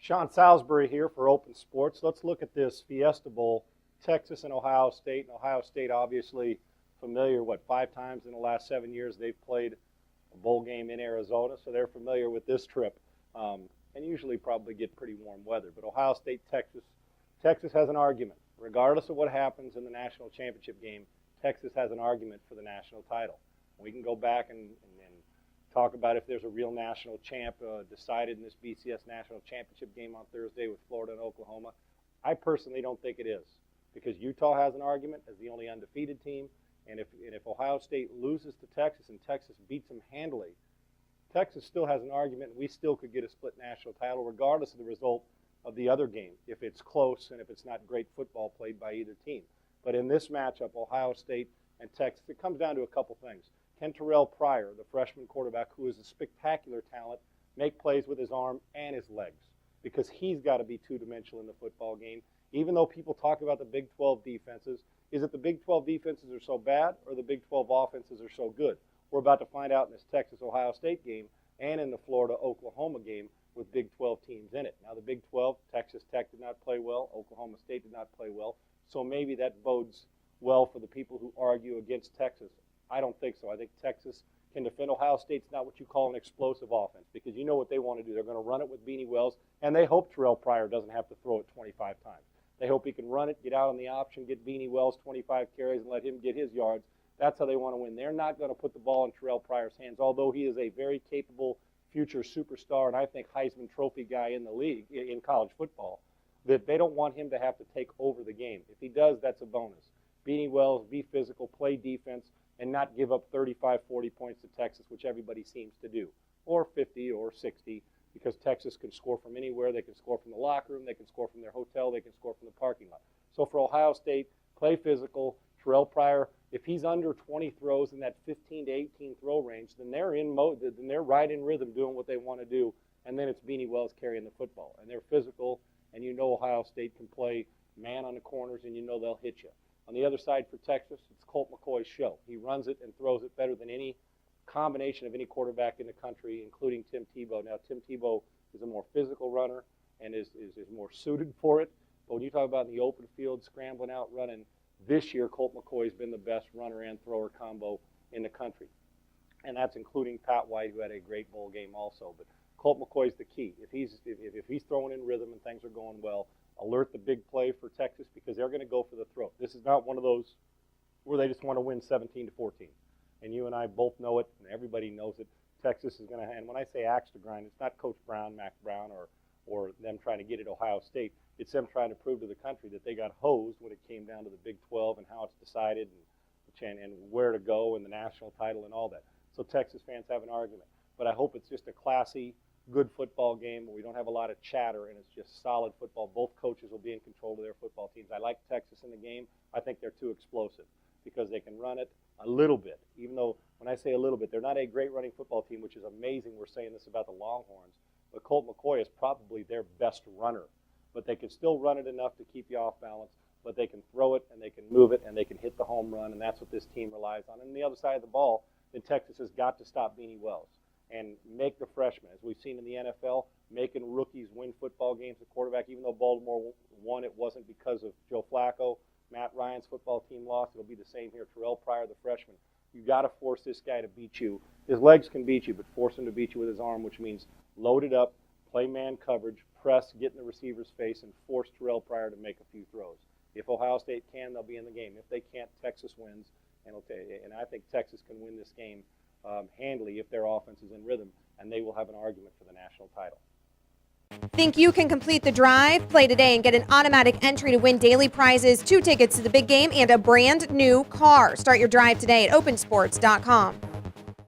Sean Salisbury here for Open Sports. Let's look at this Fiesta Bowl, Texas and Ohio State. And Ohio State obviously familiar, 5 times in the last 7 years they've played a bowl game in Arizona, so they're familiar with this trip. And usually probably get pretty warm weather. But Ohio State, Texas has an argument. Regardless of what happens in the national championship game, Texas has an argument for the national title. We can go back and talk about if there's a real national champ decided in this BCS national championship game on Thursday with Florida and Oklahoma. I personally don't think it is, because Utah has an argument as the only undefeated team, and if Ohio State loses to Texas and Texas beats them handily, Texas still has an argument, and we still could get a split national title regardless of the result of the other game, if it's close and if it's not great football played by either team. But in this matchup, Ohio State and Texas, it comes down to a couple things. Can Terrell Pryor, the freshman quarterback who is a spectacular talent, make plays with his arm and his legs? Because he's got to be two-dimensional in the football game. Even though people talk about the Big 12 defenses, is it the Big 12 defenses are so bad or the Big 12 offenses are so good? We're about to find out in this Texas-Ohio State game and in the Florida-Oklahoma game with Big 12 teams in it. Now the Big 12, Texas Tech did not play well, Oklahoma State did not play well, so maybe that bodes well for the people who argue against Texas. I don't think so. I think Texas can defend. Ohio State's not what you call an explosive offense, because you know what they want to do. They're going to run it with Beanie Wells, and they hope Terrell Pryor doesn't have to throw it 25 times. They hope he can run it, get out on the option, get Beanie Wells 25 carries, and let him get his yards. That's how they want to win. They're not going to put the ball in Terrell Pryor's hands, although he is a very capable future superstar and I think Heisman Trophy guy in the league, in college football, that they don't want him to have to take over the game. If he does, that's a bonus. Beanie Wells, be physical, play defense, and not give up 35, 40 points to Texas, which everybody seems to do, or 50 or 60, because Texas can score from anywhere. They can score from the locker room. They can score from their hotel. They can score from the parking lot. So for Ohio State, play physical. Terrell Pryor, if he's under 20 throws in that 15 to 18 throw range, then they're in mode. Then they're right in rhythm doing what they want to do, and then it's Beanie Wells carrying the football. And they're physical, and you know Ohio State can play man on the corners, and you know they'll hit you. On the other side for Texas, it's Colt McCoy's show. He runs it and throws it better than any combination of any quarterback in the country, including Tim Tebow. Now, Tim Tebow is a more physical runner and is more suited for it. But when you talk about in the open field, scrambling out, running, this year Colt McCoy's been the best runner and thrower combo in the country. And that's including Pat White, who had a great bowl game also. But Colt McCoy's the key. If he's throwing in rhythm and things are going well, alert the big play for Texas, because they're going to go for the throat. This is not one of those where they just want to win 17-14. And you and I both know it, and everybody knows it. Texas is going to, and when I say axe to grind, it's not Coach Brown, Mac Brown, or them trying to get at Ohio State. It's them trying to prove to the country that they got hosed when it came down to the Big 12 and how it's decided and where to go and the national title and all that. So Texas fans have an argument. But I hope it's just a classy, good football game where we don't have a lot of chatter and it's just solid football. Both coaches will be in control of their football teams. I like Texas in the game. I think they're too explosive because they can run it a little bit, even though when I say a little bit, they're not a great running football team, which is amazing. We're saying this about the Longhorns, but Colt McCoy is probably their best runner. But they can still run it enough to keep you off balance, but they can throw it and they can move it and they can hit the home run, and that's what this team relies on. And on the other side of the ball, then Texas has got to stop Beanie Wells and make the freshmen, as we've seen in the NFL, making rookies win football games at quarterback. Even though Baltimore won, it wasn't because of Joe Flacco. Matt Ryan's football team lost. It'll be the same here. Terrell Pryor, the freshman. You've got to force this guy to beat you. His legs can beat you, but force him to beat you with his arm, which means load it up, play man coverage, press, get in the receiver's face, and force Terrell Pryor to make a few throws. If Ohio State can, they'll be in the game. If they can't, Texas wins. And I think Texas can win this game handily if their offense is in rhythm, and they will have an argument for the national title. Think you can complete the drive? Play today and get an automatic entry to win daily prizes, 2 tickets to the big game, and a brand new car. Start your drive today at opensports.com.